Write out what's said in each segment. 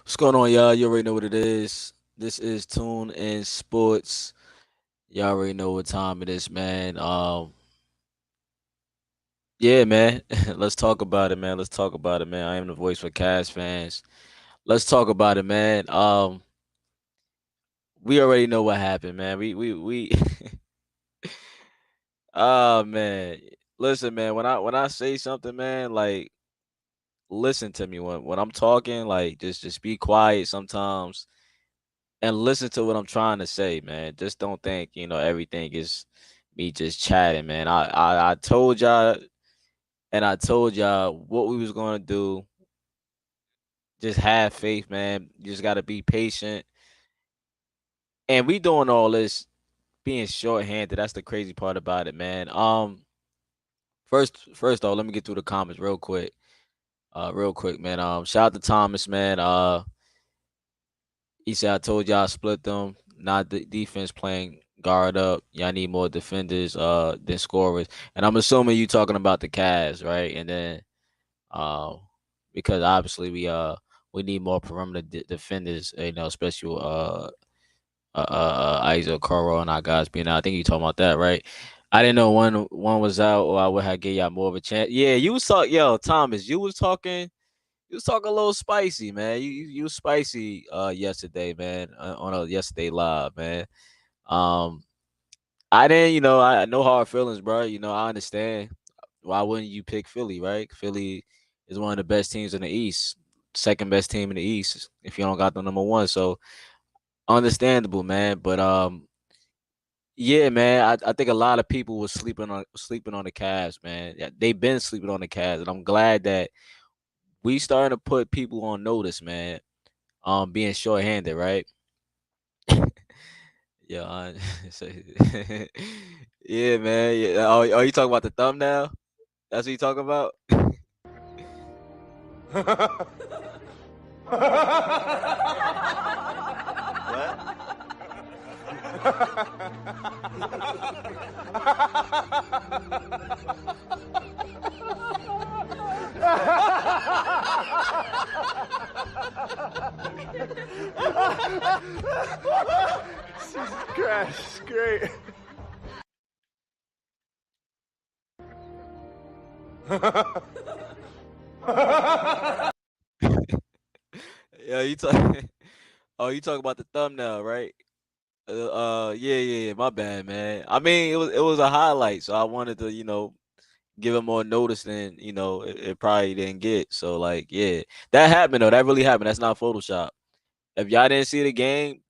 What's going on, y'all? You already know what it is. This is Tune in Sports. Y'all already know what time it is, man. Yeah, man. Let's talk about it, man. Let's talk about it, man. I am the voice for Cavs fans. Let's talk about it, man. We already know what happened, man. We oh man. Listen, man, when I say something, man, like listen to me when I'm talking, like just be quiet sometimes and listen to what I'm trying to say, man. Just don't think, everything is me just chatting, man. I told y'all and I told y'all what we was gonna do. Just have faith, man. You just gotta be patient. And we doing all this being shorthanded. That's the crazy part about it, man. First though, let me get through the comments real quick. Real quick, man. Shout out to Thomas, man. He said I told y'all split them, not the defense playing guard up. Y'all need more defenders than scorers. And I'm assuming you talking about the Cavs, right? And then because obviously we need more perimeter defenders, especially Isaac Coro and our guys being out. I think you talking about that, right? I didn't know one was out, or I would have gave y'all more of a chance. Yeah, you was talking, yo, Thomas, you was talking. You was talking a little spicy, man. You was spicy yesterday, man, on a yesterday live, man. Um, I didn't, I no hard feelings, bro. I understand. Why wouldn't you pick Philly, right? Philly is one of the best teams in the East, second best team in the East. If you don't got the number one, so understandable, man. But yeah, man. I think a lot of people were sleeping on the Cavs, man. Yeah, they've been sleeping on the Cavs, and I'm glad that we starting to put people on notice, man. Being shorthanded, right? Yeah, so- yeah, man. Yeah. Oh, you talking about the thumbnail? That's what you talking about? What? Jesus Christ, it's great. Yeah, you talk. Oh, you talk about the thumbnail, right? Yeah. My bad, man. I mean, it was a highlight, so I wanted to, give it more notice than it probably didn't get. So like, yeah, that happened though. That really happened. That's not Photoshop. If y'all didn't see the game,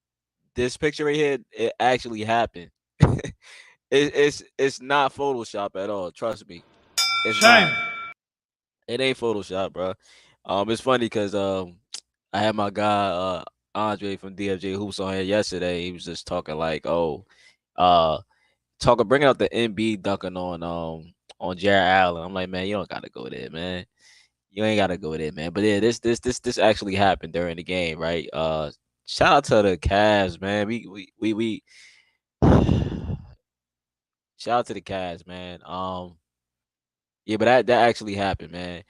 this picture right here, it actually happened. It's not Photoshop at all. Trust me, it's Shame. not. It ain't Photoshop, bro. It's funny because I had my guy Andre from DFJ Hoops on here yesterday. He was just talking like, oh, uh, bringing up the Embiid dunking on Jarrett Allen. I'm like, man, you don't gotta go there, man. You ain't gotta go there, man. But yeah, this actually happened during the game, right? Shout out to the Cavs, man. We shout out to the Cavs, man. Yeah, but that actually happened, man.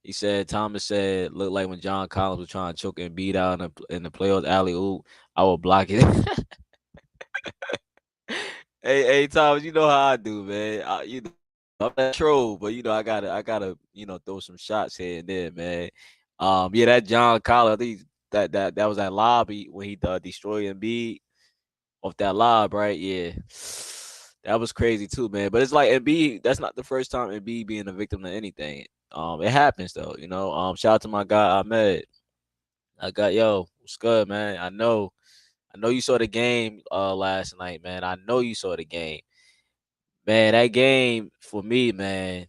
He said Thomas said looked like when John Collins was trying to choke and beat out in the playoffs alley oop, I will block it. Hey, Thomas, you know how I do, man. I'm not troll, but I gotta throw some shots here and there, man. Yeah, that John Collins, I think that was that lobby when he destroyed Embiid off that lob, right? Yeah. That was crazy too, man. But it's like Embiid, that's not the first time Embiid being a victim of anything. It happens though, you know. Shout out to my guy Ahmed. I got what's good, man? I know you saw the game last night, man. I know you saw the game. Man, that game for me, man,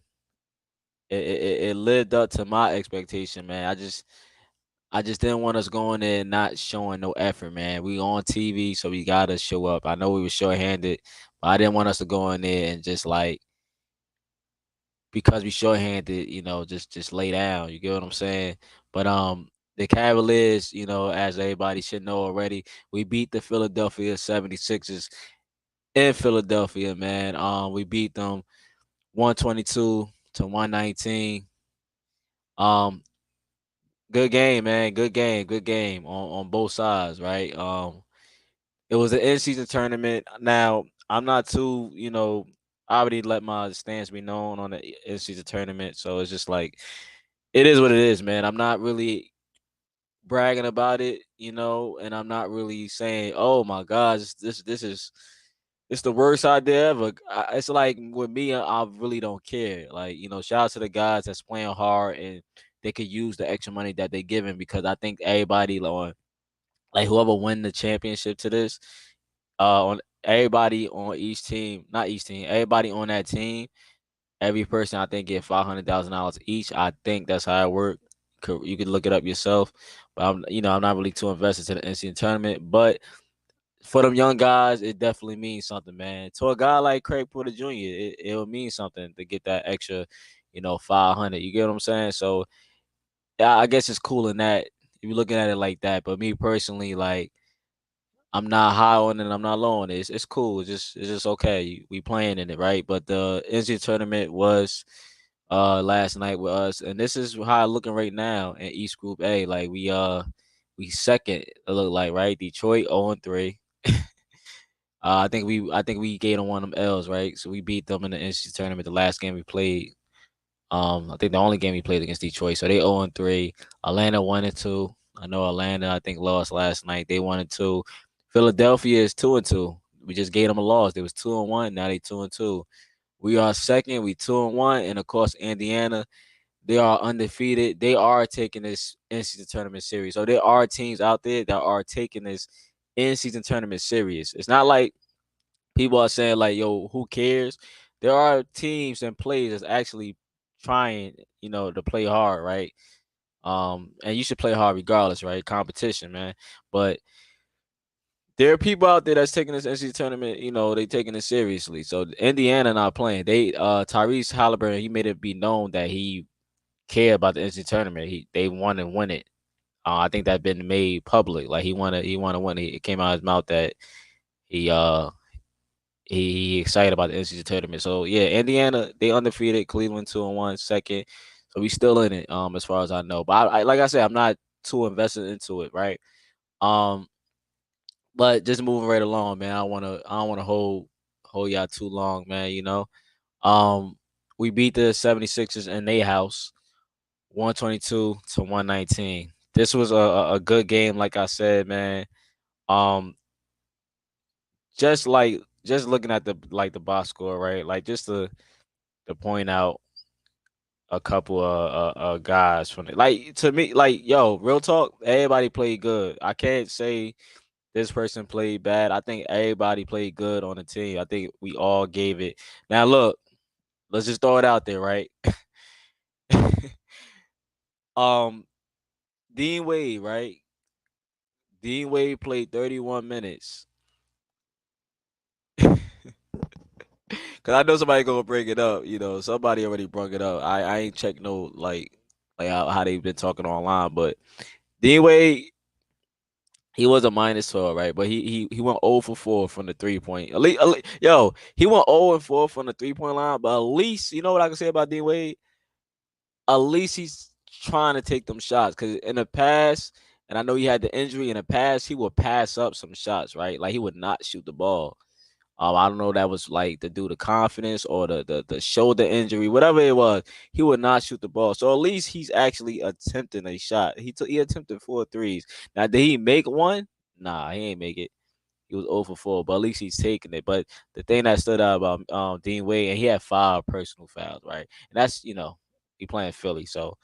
it lived up to my expectation, man. I just didn't want us going there and not showing no effort, man. We on TV, so we gotta show up. I know we were shorthanded, but I didn't want us to go in there and just like because we shorthanded, just lay down. You get what I'm saying? But the Cavaliers, as everybody should know already, we beat the Philadelphia 76ers in Philadelphia, man. We beat them 122 to 119. Um, Good game, man. Good game on both sides, right? It was an in-season tournament. Now, I'm not too, I already let my stance be known on the in-season tournament, so it's just like it is what it is, man. I'm not really bragging about it, and I'm not really saying, "Oh my gosh, this is it's the worst idea ever." It's like with me, I really don't care. Like, shout out to the guys that's playing hard and they could use the extra money that they given because I think everybody like whoever win the championship to this, on everybody on each team, not each team, everybody on that team, every person I think get $500,000 each. I think that's how it worked. You could look it up yourself, but I'm not really too invested to the NCAA tournament. But for them young guys, it definitely means something, man. To a guy like Craig Porter Jr., it'll mean something to get that extra, 500. You get what I'm saying? So yeah, I guess it's cool in that if you're looking at it like that. But me personally, like I'm not high on it, I'm not low on it. It's cool. It's just okay. We playing in it, right? But the NCAA tournament was last night with us, and this is how I looking right now in East Group A. Like we second, it look like, right? Detroit 0-3. I think we gave them one of them L's, right? So we beat them in the NCAA tournament the last game we played. I think the only game we played against Detroit. So they 0-3. Atlanta 1-2. I know Atlanta, I think, lost last night. They 1-2. Philadelphia is 2-2. We just gave them a loss. They was 2-1. Now they 2-2. We are second. We 2-1. And of course, Indiana, they are undefeated. They are taking this in-season tournament series. So there are teams out there that are taking this in-season tournament serious. It's not like people are saying like, "Yo, who cares?" There are teams and players that's actually trying, to play hard, right? And you should play hard regardless, right? Competition, man. But there are people out there that's taking this NCAA tournament, they taking it seriously. So Indiana not playing. Tyrese Halliburton, he made it be known that he cared about the NCAA tournament. They want to win it. I think that's been made public. Like he wanna win. It came out of his mouth that he uh he excited about the NCAA tournament. So yeah, Indiana they undefeated. Cleveland 2-1, second. So we still in it. As far as I know. But I like I said, I'm not too invested into it, right? Um, but just moving right along, man. I don't wanna hold y'all too long, man. Um, we beat the 76ers in their house, 122-119. This was a good game, like I said, man. Um, just looking at the box score, right? Like just to point out a couple of guys from it. Like to me, like yo, real talk, everybody played good. I can't say this person played bad. I think everybody played good on the team. I think we all gave it. Now look, let's just throw it out there, right? um, Dean Wade, right? Dean Wade played 31 minutes. Cause I know somebody gonna bring it up. Somebody already brought it up. I ain't checked no like how they been talking online, but Dean Wade he was a minus 12, right? But he went 0 for 4 from the 3 point. Yo, he went 0 and 4 from the 3 point line. But at least you know what I can say about Dean Wade. At least he's trying to take them shots. Cause in the past, and I know he had the injury in the past, he would pass up some shots, right? Like he would not shoot the ball. I don't know that was like the due to confidence or the shoulder injury, whatever it was. He would not shoot the ball. So at least he's actually attempting a shot. He attempted 4 threes. Now did he make one? Nah, he ain't make it. He was 0 for 4, but at least he's taking it. But the thing that stood out about Dean Wade, and he had 5 personal fouls, right? And that's he playing Philly, so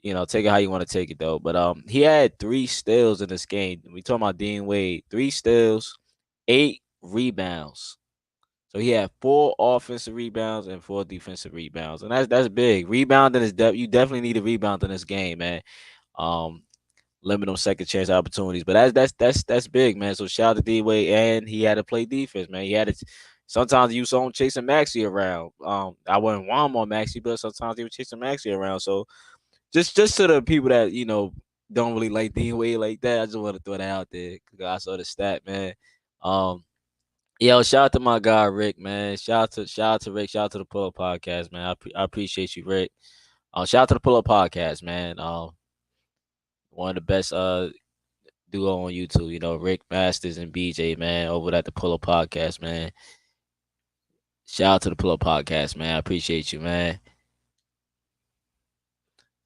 take it how you want to take it though. But he had 3 steals in this game. We talking about Dean Wade, 3 steals, 8 rebounds. So he had 4 offensive rebounds and 4 defensive rebounds, and that's big. Rebounding is you definitely need a rebound in this game, man. Um, Limit on second chance opportunities, but that's big, man. So shout out to D Wade, and he had to play defense, man. He had to. Sometimes you saw him chasing Maxi around. I wouldn't want him on Maxi, but sometimes he was chasing Maxi around. So just to the people that don't really like D Wade like that, I just want to throw that out there because I saw the stat, man. Um, Yo, shout out to my guy Rick, man. Shout out to Rick. Shout out to the Pull Up Podcast, man. I appreciate you, Rick. Shout out to the Pull Up Podcast, man. One of the best duo on YouTube. Rick Masters and BJ, man, over at the Pull Up Podcast, man. Shout out to the Pull Up Podcast, man. I appreciate you, man.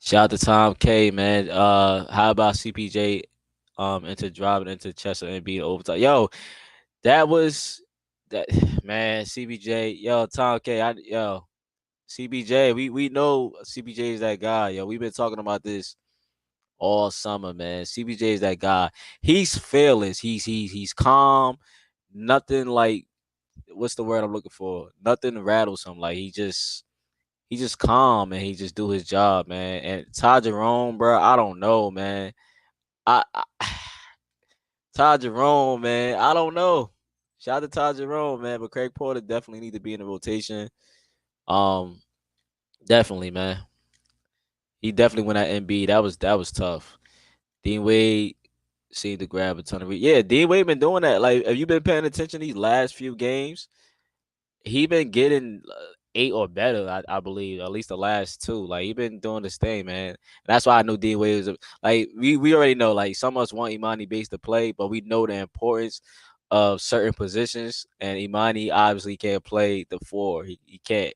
Shout out to Tom K, man. How about CPJ into driving into Chester and being overtime? Yo, that was that man, CBJ. Yo, Tom K. CBJ. We know CBJ is that guy. Yo, we've been talking about this all summer, man. CBJ is that guy. He's fearless. He's calm. Nothing like what's the word I'm looking for? Nothing rattles him. Like he just calm and he just do his job, man. And Ty Jerome, bro, I don't know, man. I Ty Jerome, man, I don't know. Shout out to Ty Jerome, man, but Craig Porter definitely need to be in the rotation. Um, Definitely, man. He definitely went at Embiid. That was tough. Dean Wade seemed to grab a ton of. Yeah, Dean Wade been doing that. Like, have you been paying attention these last few games? He been getting 8 or better, I believe, at least the last 2. Like he been doing this thing, man. And that's why I knew Dean Wade was like we already know like some of us want Imani Bates to play, but we know the importance of certain positions, and Imani obviously can't play the 4. He can't.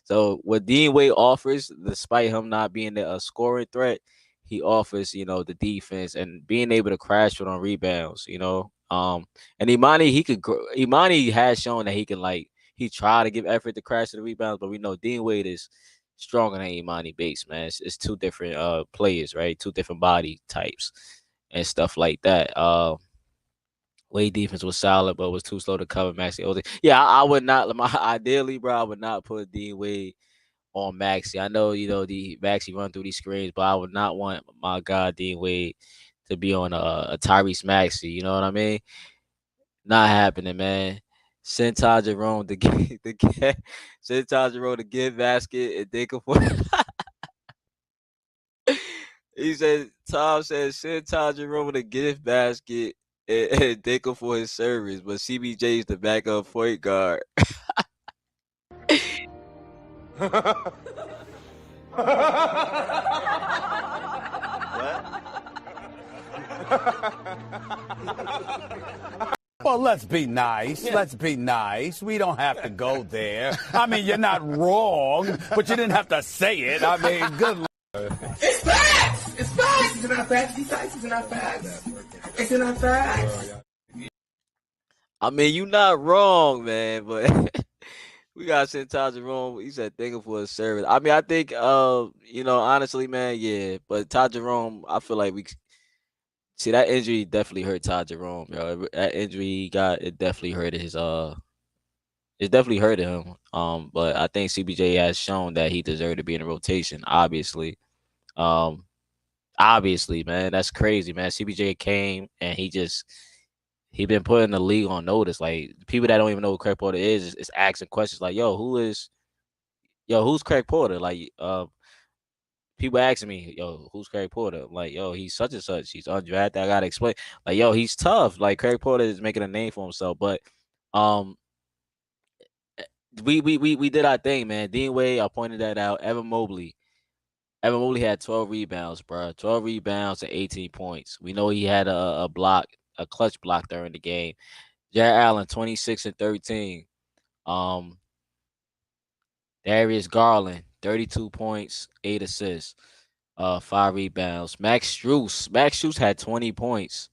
So what Dean Wade offers, despite him not being a scoring threat, he offers the defense and being able to crash it on rebounds. And Imani Imani has shown that he can he tried to give effort to crash the rebounds, but we know Dean Wade is stronger than Imani Bates, man. It's 2 different players, right? 2 different body types and stuff like that. Wade defense was solid, but was too slow to cover Maxi Ozi. Yeah, I would not. Ideally, bro, I would not put Dean Wade on Maxi. I know the Maxi run through these screens, but I would not want my guy Dean Wade to be on a Tyrese Maxi. You know what I mean? Not happening, man. Send Ty Jerome to get send Ty Jerome to get basket and think of what he said. Tom said send Ty Jerome to gift basket and thank him for his service, but CBJ is the backup point guard. Well, let's be nice. Yeah. Let's be nice. We don't have to go there. I mean, you're not wrong, but you didn't have to say it. I mean, good Lord. It's facts! It's facts! It's not facts. These facts is not facts. It's not facts. I mean, you not wrong, man, but we gotta send Ty Jerome. He said thank him for his service. I mean, I think honestly, man, yeah. But Ty Jerome, I feel like we see that injury definitely hurt Ty Jerome, yo. That injury he got, it definitely hurted his it definitely hurted him. But I think CBJ has shown that he deserved to be in the rotation, obviously. Obviously, man, that's crazy, man. CBJ came and he been putting the league on notice. Like people that don't even know who Craig Porter is asking questions like, who's Craig Porter? Like, people asking me, who's Craig Porter? I'm like, he's such and such. He's undrafted. I gotta explain. Like, he's tough. Like Craig Porter is making a name for himself. But we did our thing, man. Dean Wade, I pointed that out. Evan Mobley had 12 rebounds, bro. 12 rebounds and 18 points. We know he had a clutch block during the game. Jarrett Allen, 26 and 13. Darius Garland, 32 points, 8 assists, 5 rebounds. Max Strus had 20 points.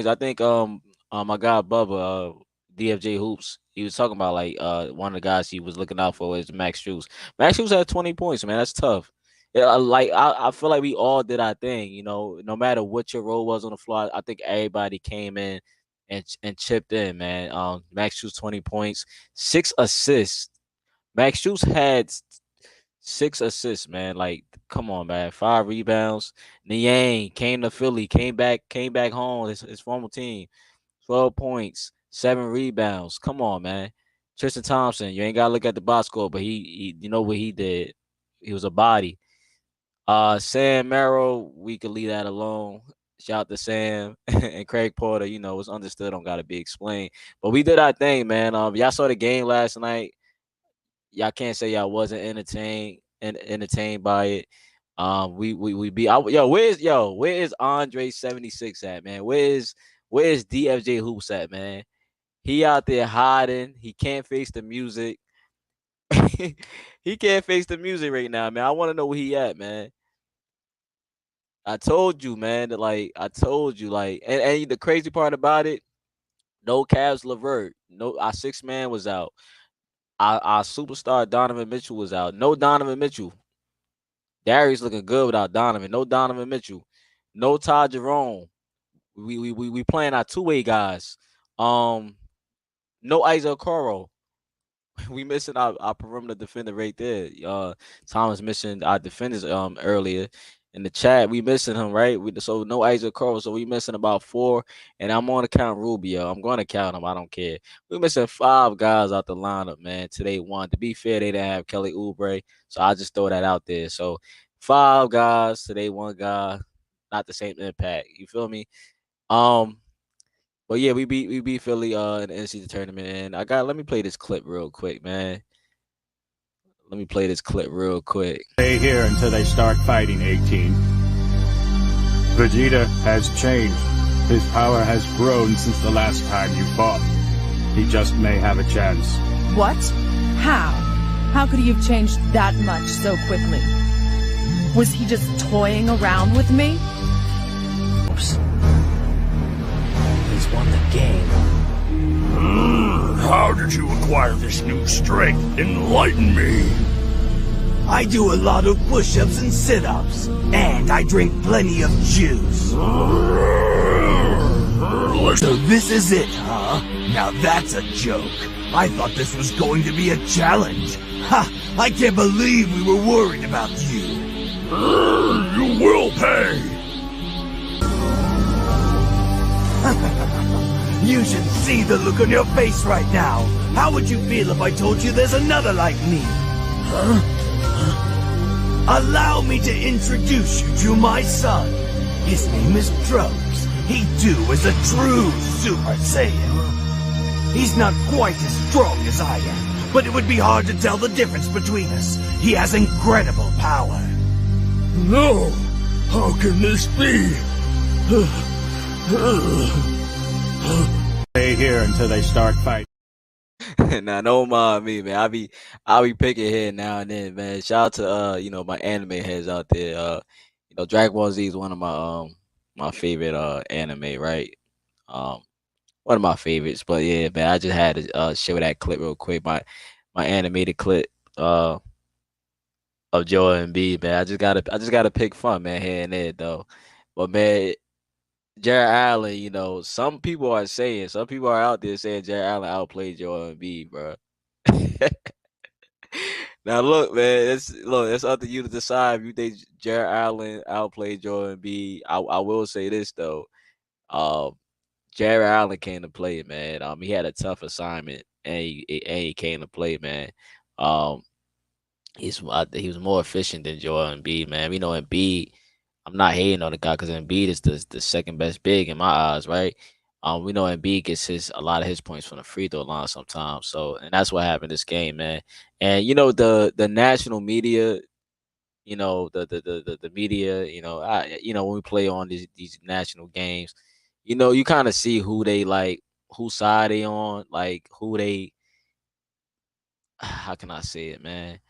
I think my guy Bubba, DFJ Hoops, he was talking about like one of the guys he was looking out for is Max Strus. Max Strus had 20 points, man. That's tough. Yeah, I feel like we all did our thing, no matter what your role was on the floor. I think everybody came in and chipped in, man. Max Strus 20 points, 6 assists. Max Strus had 6 assists, man. Like, come on, man. 5 rebounds. Niang came to Philly, came back home, his former team. 12 points, 7 rebounds. Come on, man. Tristan Thompson, you ain't gotta look at the box score, but he you know what he did. He was a body. Sam Merrill, we could leave that alone. Shout out to Sam and Craig Porter. It's understood, don't gotta be explained. But we did our thing, man. Y'all saw the game last night. Y'all can't say y'all wasn't entertained by it. We beat. Where is Andre 76 at, man? Where is DFJ Hoops at, man? He out there hiding. He can't face the music. He can't face the music right now, man. I want to know where he at, man. I told you, man. And the crazy part about it, no Cavs LeVert. No, our 6th man was out. Our superstar Donovan Mitchell was out. No Donovan Mitchell. Darius looking good without Donovan. No Donovan Mitchell. No Ty Jerome. We playing our 2-way guys. No Isaac Okoro. We missing our perimeter defender right there. Thomas missing our defenders earlier in the chat. We missing him, right? So no Isaac Okoro. So we missing about 4. And I'm on to count Rubio. I'm going to count him. I don't care. We missing 5 guys out the lineup, man. Today 1. To be fair, they didn't have Kelly Oubre, so I just throw that out there. So 5 guys today, 1 guy, not the same impact. You feel me? But yeah, we beat Philly in the NCAA tournament, and let me play this clip real quick, man. Stay here until they start fighting, 18. Vegeta has changed. His power has grown since the last time you fought. He just may have a chance. What? How? How could he have changed that much so quickly? Was he just toying around with me? Oops. He's won the game. How did you acquire this new strength? Enlighten me. I do a lot of push-ups and sit-ups, and I drink plenty of juice. So this is it, huh? Now that's a joke. I thought this was going to be a challenge. Ha! I can't believe we were worried about you. You will pay. You should see the look on your face right now. How would you feel if I told you there's another like me? Huh? Allow me to introduce you to my son. His name is Drops. He too is a true Super Saiyan. He's not quite as strong as I am, but it would be hard to tell the difference between us. He has incredible power. No! How can this be? Stay here until they start fighting. Nah, don't mind me, man. I'll be picking here now and then, man. Shout out to my anime heads out there. Dragon Ball Z is one of my favorite anime, right? One of my favorites. But yeah, man, I just had to show that clip real quick. My animated clip of Joel and Embiid, man. I just gotta pick fun, man, here and there though. But man, Jarrett Allen, some people are out there saying Jarrett Allen outplayed Joel Embiid, bro. Now look, man, it's up to you to decide if you think Jarrett Allen outplayed Joel Embiid. I will say this though. Jarrett Allen came to play, man. He had a tough assignment and he came to play, man. He was more efficient than Joel Embiid, man. We know Embiid. I'm not hating on the guy because Embiid is the second best big in my eyes, right? We know Embiid gets a lot of his points from the free throw line sometimes. So, and that's what happened this game, man. And the national media, the media, when we play on these national games, you kind of see who they like, whose side they on, like who they. How can I say it, man?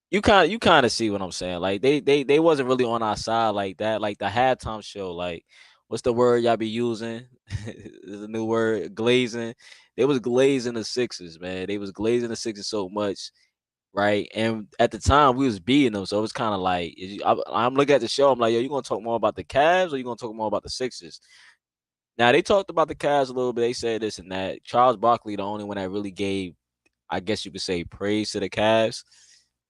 You kind of see what I'm saying. Like they wasn't really on our side like that. Like the halftime show, like what's the word y'all be using? There's a new word, glazing. They was glazing the Sixers, man. They was glazing the Sixers so much, right? And at the time we was beating them, so it was kind of like I'm looking at the show. I'm like, yo, you gonna talk more about the Cavs or you gonna talk more about the Sixers? Now they talked about the Cavs a little bit. They said this and that. Charles Barkley, the only one that really gave, I guess you could say, praise to the Cavs.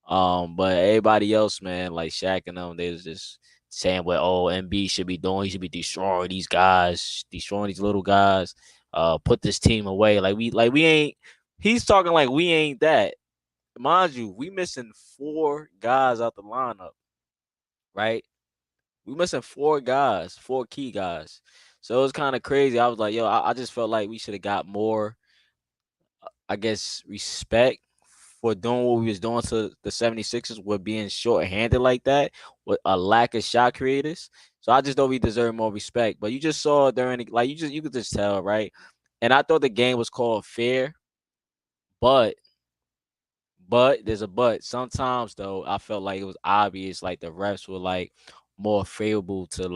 But everybody else, man, like Shaq and them, they was just saying what Embiid should be doing. He should be destroying these guys, destroying these little guys. Put this team away. Like we ain't. He's talking like we ain't that. Mind you, we missing 4 guys out the lineup, right? We missing 4 guys, 4 key guys. So it was kind of crazy. I was like, yo, I just felt like we should have got more, I guess, respect for doing what we was doing to the 76ers with being short-handed like that, with a lack of shot creators. So I just thought we deserve more respect. But you just saw during you could just tell, right? And I thought the game was called fair, but there's a but. Sometimes though, I felt like it was obvious, like the refs were like more favorable to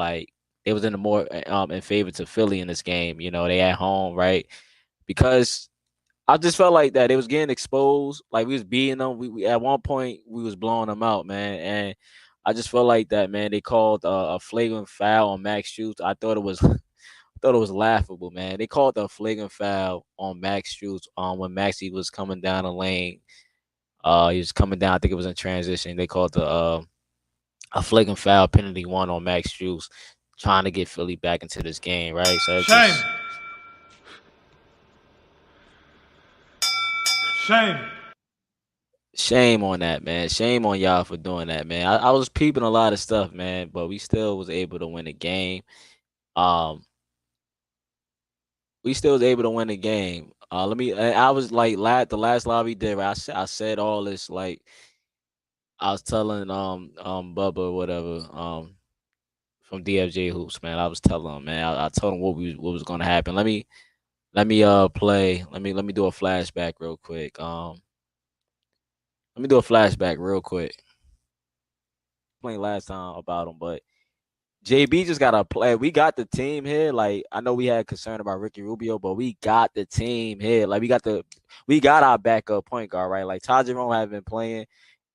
they was in the more in favor to Philly in this game. They at home, right? Because I just felt like that they was getting exposed. Like we was beating them. We at one point we was blowing them out, man. And I just felt like that, man. They called a flagrant foul on Max Strus. I thought it was laughable, man. They called a flagrant foul on Max Strus when Maxie was coming down the lane. He was coming down. I think it was in transition. They called a flagrant foul, penalty 1 on Max Strus, trying to get Philly back into this game, right? So it's Shame on that, man. Shame on y'all for doing that, man. I was peeping a lot of stuff, man, but we still was able to win the game. We still was able to win the game. I was like, the last live we did, right? I said all this, like, I was telling Bubba or whatever from DFJ Hoops, man. I was telling him, man. I told him what was gonna happen. Let me play. Let me do a flashback real quick. Let me do a flashback real quick. Playing last time about him, but JB just got to play. We got the team here. Like, I know we had concern about Ricky Rubio, but we got the team here. Like, we got our backup point guard, right? Like, Ty Jerome haven't been playing,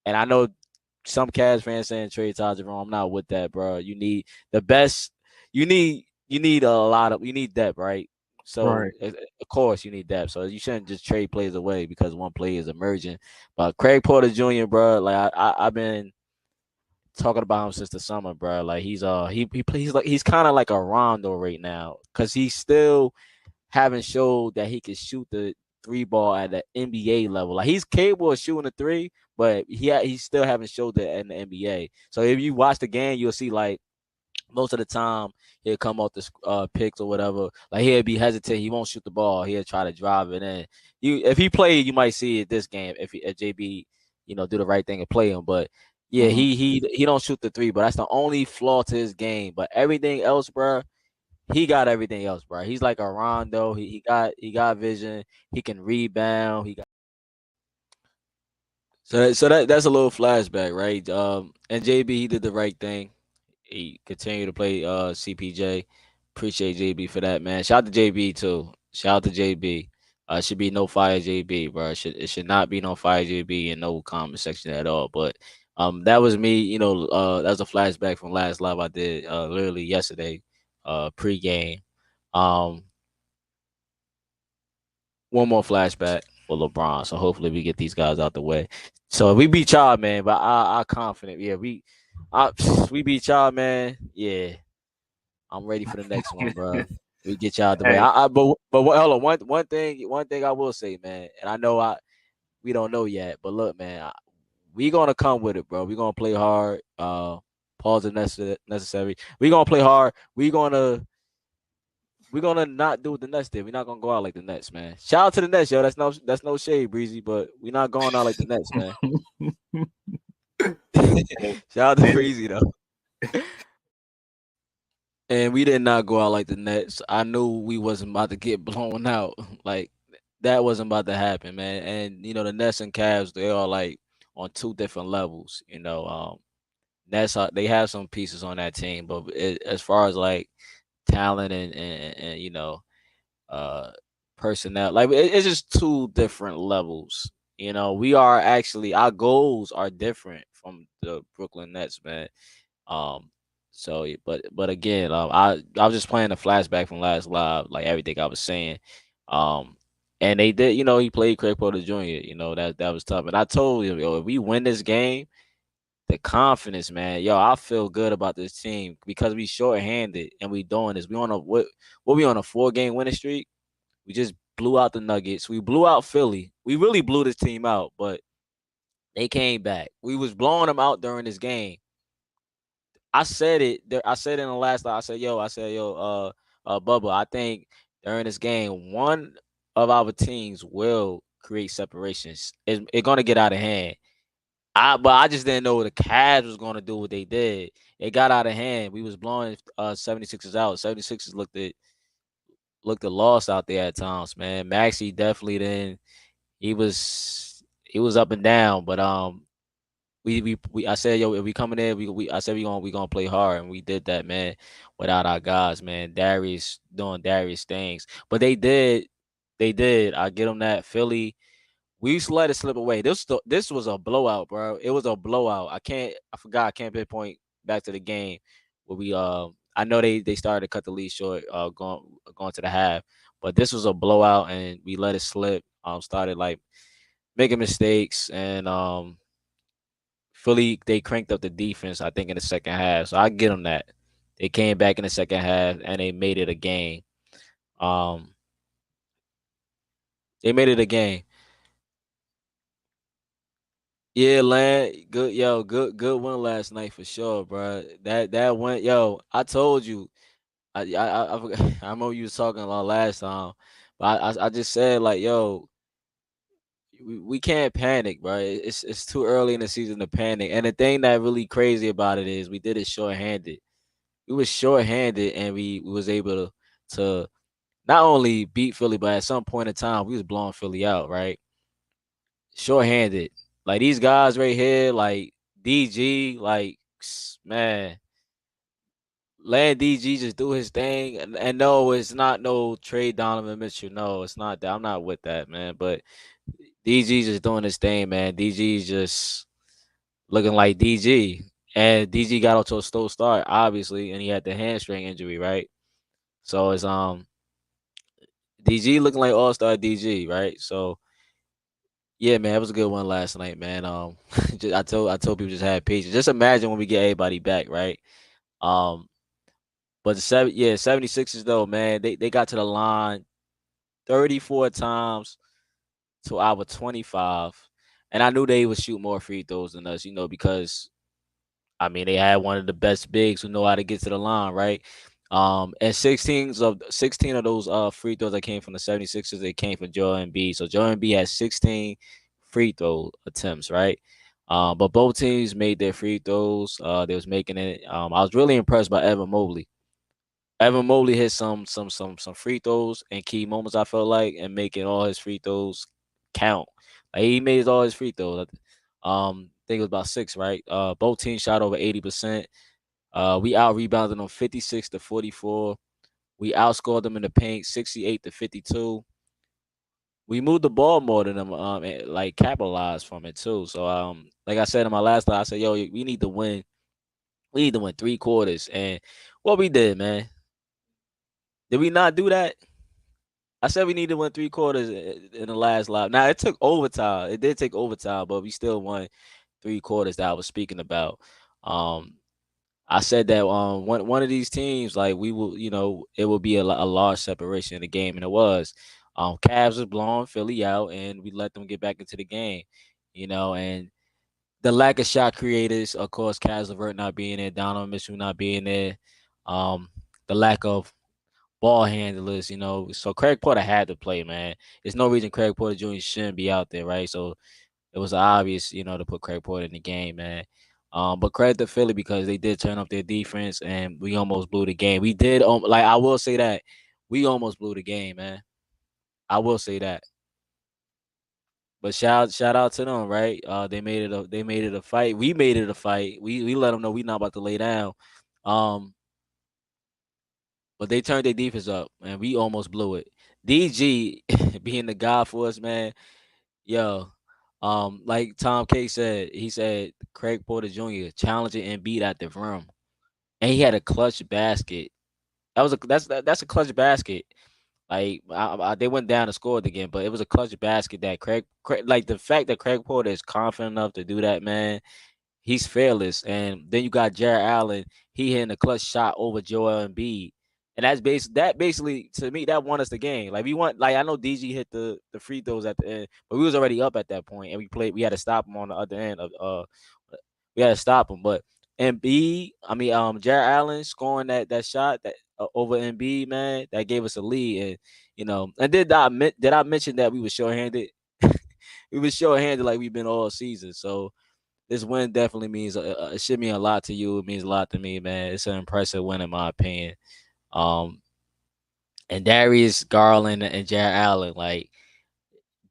and I know some Cavs fans saying trade Ty Jerome. I'm not with that, bro. You need the best. You need depth, right? So, Right. Of course, you need depth. So you shouldn't just trade players away because one player is emerging. But Craig Porter Jr., bro, like I've been talking about him since the summer, bro. Like he's kind of like a Rondo right now because he's still haven't showed that he can shoot the three ball at the NBA level. Like he's capable of shooting a three, but he still haven't showed that in the NBA. So if you watch the game, you'll see like most of the time he'll come off the picks or whatever. Like he'll be hesitant. He won't shoot the ball. He'll try to drive it in. If he played, you might see it this game if JB, do the right thing and play him. But yeah, he don't shoot the three. But that's the only flaw to his game. But everything else, bro, he got everything else, bro. He's like a Rondo. He got vision. He can rebound. That's a little flashback, right? And JB, he did the right thing. He continued to play CPJ. Appreciate JB for that, man. Shout out to JB too. Shout out to JB. Should be no fire JB, bro. It should not be no fire JB in no comment section at all. But that was me. That was a flashback from last live I did literally yesterday, pregame. One more flashback for LeBron. So hopefully we get these guys out the way. So we beat y'all, man. But I confident. Yeah, we beat y'all, man. Yeah, I'm ready for the next one, bro. We get y'all out the way. Hold on. One thing I will say, man. And I know we don't know yet, but look, man, we gonna come with it, bro. We gonna play hard. Pause if necessary. We gonna play hard. We're gonna not do what the Nets did. We're not gonna go out like the Nets, man. Shout out to the Nets, yo. That's no shade, Breezy, but we're not going out like the Nets, man. Shout out to Breezy though. And we did not go out like the Nets. I knew we wasn't about to get blown out. Like that wasn't about to happen, man. And the Nets and Cavs, they are like on two different levels. Nets they have some pieces on that team, but as far as like talent and personnel, like it's just two different levels. We are actually our goals are different from the Brooklyn Nets, man. So, but again, I was just playing a flashback from last live, like everything I was saying. And they did, he played Craig Porter Jr. That was tough. And I told you, if we win this game, the confidence, man, I feel good about this team because we shorthanded and we doing this. We on we on a 4-game winning streak. We just blew out the Nuggets. We blew out Philly. We really blew this team out, but they came back. We was blowing them out during this game. I said it in the last time. I said, Bubba, I think during this game, one of our teams will create separations. It's going to get out of hand. But I just didn't know the Cavs was going to do what they did. It got out of hand. We was blowing 76ers out. 76ers looked at lost out there at times, man. Maxey definitely didn't. He was up and down, but I said, if we coming in, I said we gonna play hard, and we did that, man. Without our guys, man, Darius doing Darius things, but they did. I get them that. Philly, we used to let it slip away. This was a blowout, bro. It was a blowout. I forgot. I can't pinpoint back to the game where we I know they started to cut the lead short, going to the half, but this was a blowout, and we let it slip. Started like making mistakes, and Philly, they cranked up the defense, I think, in the second half. So I get them that. They came back in the second half and they made it a game. They made it a game. Yeah, Land, good win last night for sure, bro. That went, I told you. I remember you was talking about last time, but I just said like, we can't panic, bro. It's too early in the season to panic. And the thing that really crazy about it is we did it shorthanded. We was shorthanded and we was able to not only beat Philly, but at some point in time we was blowing Philly out, right? Shorthanded. Like these guys right here, like DG, like man, let DG just do his thing. And no, it's not no trade Donovan Mitchell. No, it's not that. I'm not with that, man. But DG's just doing his thing, man. DG's just looking like DG. And DG got off to a slow start, obviously, and he had the hamstring injury, right? So it's DG looking like all-star DG, right? So yeah, man, it was a good one last night, man. I told people just have patience. Just imagine when we get everybody back, right? But the 76ers though, man, they got to the line 34 times to our 25. And I knew they would shoot more free throws than us, because I mean they had one of the best bigs who know how to get to the line, right? And 16 of those free throws that came from the 76ers, they came from Joel Embiid. So Joel Embiid had 16 free throw attempts, right? But both teams made their free throws. They was making it. I was really impressed by Evan Mobley. Evan Mobley hit some free throws and key moments. I felt like, and making all his free throws count. Like he made all his free throws. I think it was about 6, right? Both teams shot over 80%. We out rebounded them 56-44. We outscored them in the paint 68-52. We moved the ball more than them, and, like capitalized from it too. So like I said in my last line, I said, yo, we need to win. We need to win 3 quarters, and what we did, man. Did we not do that? I said we need to win 3 quarters in the last live. Now it took overtime. It did take overtime, but we still won 3 quarters that I was speaking about. Um, I said that one of these teams, like we will, it will be a large separation in the game, and it was. Cavs was blowing Philly out, and we let them get back into the game, and the lack of shot creators, of course, Kaz LeVert not being there, Donovan Mitchell not being there, the lack of ball handlers, So Craig Porter had to play, man. There's no reason Craig Porter Jr. shouldn't be out there, right? So it was obvious, to put Craig Porter in the game, man. But credit to Philly because they did turn up their defense and we almost blew the game. We did, like I will say that we almost blew the game, man. I will say that. But shout out to them, right? They made it a fight. We made it a fight. We let them know we not about to lay down. Um, but they turned their defense up and we almost blew it. DG being the guy for us, man. Yo, like Tom K said, he said Craig Porter Jr. challenging Embiid at the rim, and he had a clutch basket. That's a clutch basket. Like they went down and scored again, but it was a clutch basket that Craig, like the fact that Craig Porter is confident enough to do that, man. He's fearless. And then you got Jarrett Allen. He hitting a clutch shot over Joel Embiid. And that basically to me that won us the game. Like I know DG hit the free throws at the end, but we was already up at that point, and we had to stop him on the other end of we had to stop him. But Jarrett Allen scoring that shot that over Embiid, man, that gave us a lead. And and did I mention that we were shorthanded? We were shorthanded like we've been all season. So this win definitely means it should mean a lot to you. It means a lot to me, man. It's an impressive win in my opinion. Um, and Darius Garland and Jarrett Allen, like,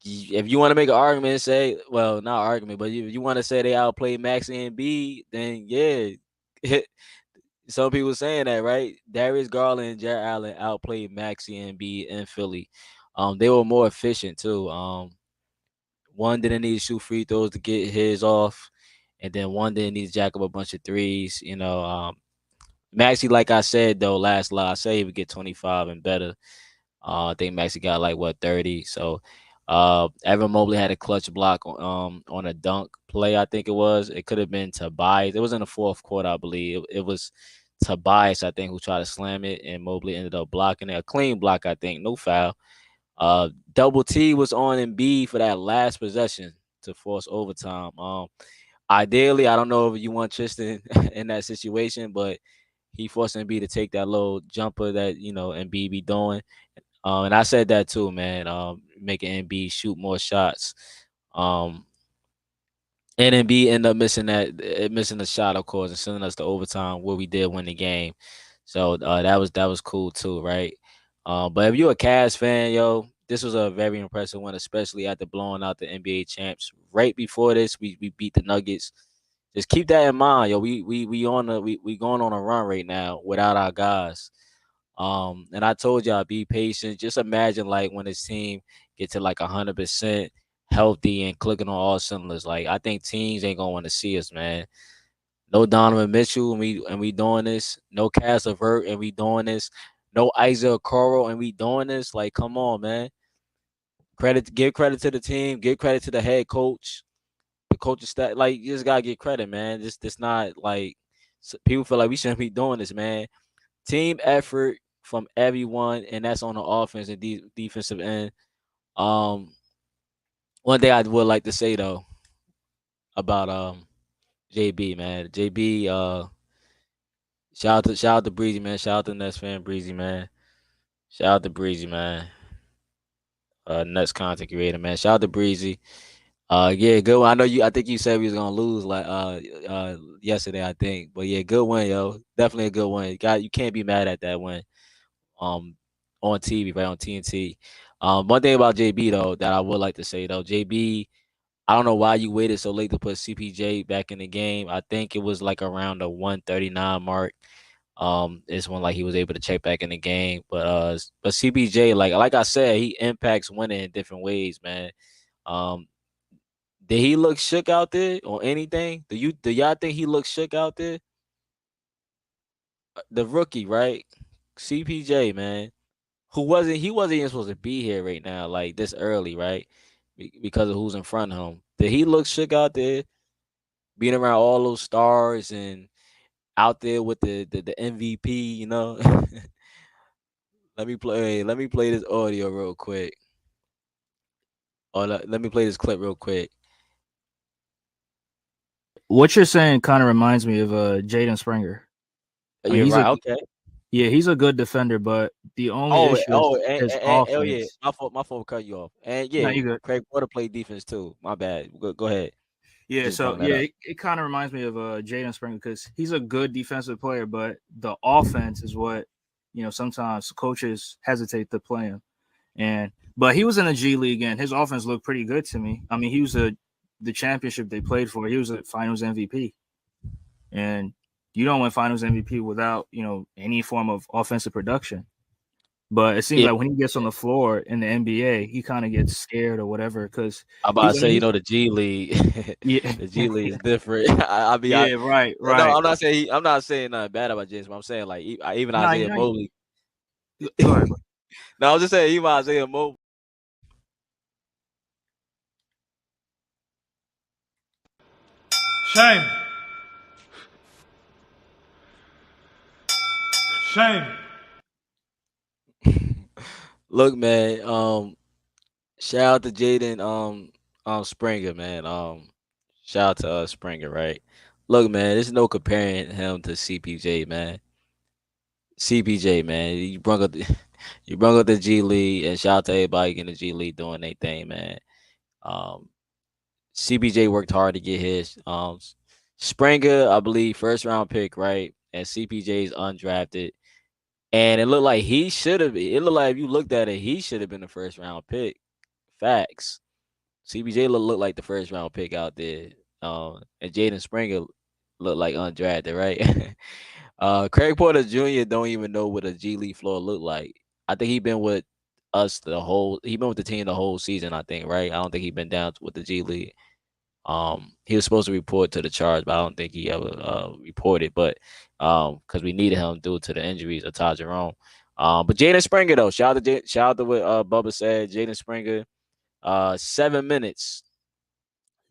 if you want to make an argument, say, well, not argument, but if you want to say they outplayed Maxey and B, then yeah, some people saying that, right? Darius Garland and Jarrett Allen outplayed Maxey and B in Philly. They were more efficient too. One didn't need to shoot free throws to get his off, and then one didn't need to jack up a bunch of threes. Maxey, like I said though, last live, I say he would get 25 and better. I think Maxey got like 30. So Evan Mobley had a clutch block on a dunk play, I think it was. It could have been Tobias. It was in the fourth quarter, I believe. It was Tobias, I think, who tried to slam it, and Mobley ended up blocking it. A clean block, I think, no foul. Double T was on Embiid for that last possession to force overtime. Ideally, I don't know if you want Tristan in that situation, but he forced Embiid to take that little jumper that Embiid be doing. And I said that too, man. Making Embiid shoot more shots. And Embiid ended up missing the shot, of course, and sending us to overtime where we did win the game. So that was cool too, right? But if you're a Cavs fan, yo, this was a very impressive one, especially after blowing out the NBA champs. Right before this, we beat the Nuggets. Just keep that in mind, yo. We going on a run right now without our guys. And I told y'all be patient. Just imagine like when this team get to like 100% healthy and clicking on all cylinders. Like I think teams ain't gonna want to see us, man. No Donovan Mitchell and we doing this. No Cass LeVert and we doing this. No Isaiah Okoro and we doing this. Like, come on, man. Give credit to the team. Give credit to the head coach, the coaching staff. Like, you just gotta get credit, man. This not like people feel like we shouldn't be doing this, man. Team effort from everyone, and that's on the offense and defensive end. Um, One thing I would like to say though about JB, man. JB, shout out to Breezy, man. Shout out to Nets fan Breezy, man. Shout out to Breezy, man. Nets content creator, man. Shout out to Breezy. Yeah, good one. I know you. I think you said we was gonna lose like yesterday. I think, but yeah, good win, yo. Definitely a good win. You can't be mad at that win. Um, on TV, right on TNT. One thing about JB though that I would like to say though, JB. I don't know why you waited so late to put CPJ back in the game. I think it was like around the 139 mark. Is when like he was able to check back in the game. But CPJ, like I said, he impacts winning in different ways, man. Um, did he look shook out there or anything? Do y'all think he looked shook out there? The rookie, right? CPJ, man. He wasn't even supposed to be here right now, like this early, right? Because of who's in front of him. Did he look shook out there, being around all those stars and out there with the MVP? You know, Let me play this audio real quick. Or let me play this clip real quick. What you're saying kind of reminds me of Jaden Springer. I mean, You're right. Okay. he's a good defender, but the only Oh, issue oh, is his oh yeah. offense. My fault. Cut you off. And No, yeah, you good. Craig Porter played defense too. My bad. Go ahead. Yeah, Just so bring that yeah, up. it kind of reminds me of Jaden Springer because he's a good defensive player, but the offense is what sometimes coaches hesitate to play him. But he was in the G League and his offense looked pretty good to me. I mean, he was the championship they played for. He was a Finals MVP, and you don't win Finals MVP without any form of offensive production. But it seems Yeah, like when he gets on the floor in the NBA, he kind of gets scared or whatever because I'm about to say, the G League, yeah, the G League is different. yeah, right, No, right. I'm not saying nothing bad about James, but I'm saying like even No, Isaiah Mobley. go ahead. No, I was just saying even Isaiah Mobley. Shame. Shame. Look, man. Shout out to Jaden. Springer, man. Shout out to Springer, right? Look, man. There's no comparing him to CPJ, man. CPJ, man. You brought up the G League, and shout out to everybody in the G League doing their thing, man. Um, CPJ worked hard to get his. Springer, I believe, first round pick, right? And CPJ's undrafted. And it looked like he should have. It looked like if you looked at it, he should have been the first round pick. Facts. CPJ looked like the first round pick out there. And Jaden Springer looked like undrafted, right? Craig Porter Jr. don't even know what a G League floor looked like. I think he been with us he been with the team the whole season, I think, right? I don't think he been down with the G League. He was supposed to report to the charge, but I don't think he ever reported. But because we needed him due to the injuries of Todd Jerome. But Jaden Springer though, shout out to what Bubba said. Jaden Springer, 7 minutes,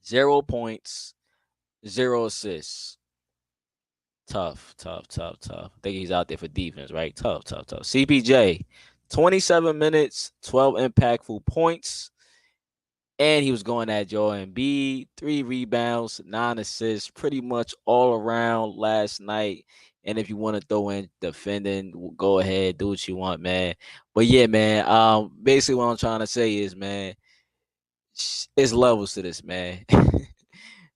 0 points, 0 assists. Tough. I think he's out there for defense, right? Tough. CPJ, 27 minutes, 12 impactful points. And he was going at Joel Embiid, 3 rebounds, 9 assists, pretty much all around last night. And if you want to throw in defending, go ahead, do what you want, man. But yeah, man. Basically, what I'm trying to say is, man, it's levels to this, man.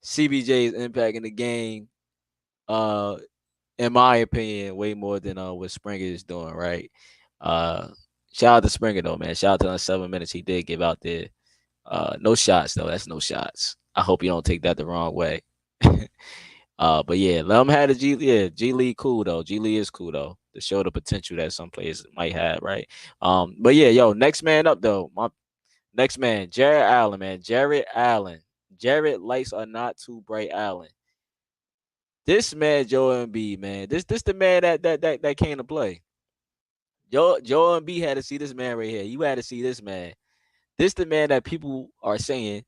CBJ is impacting the game. In my opinion, way more than what Springer is doing, right? Shout out to Springer though, man. Shout out to the 7 minutes he did give out there. No shots though. That's no shots. I hope you don't take that the wrong way. But yeah, let them have the G. Yeah, G League cool though. G League is cool though to show the potential that some players might have, right? But yeah, yo, next man up though. My next man, Jarrett Allen, man. Jarrett Allen. Jarrett lights are not too bright. Allen. This man, Joel Embiid, man. This the man that came to play. Joel Embiid had to see this man right here. You had to see this man. This the man that people are saying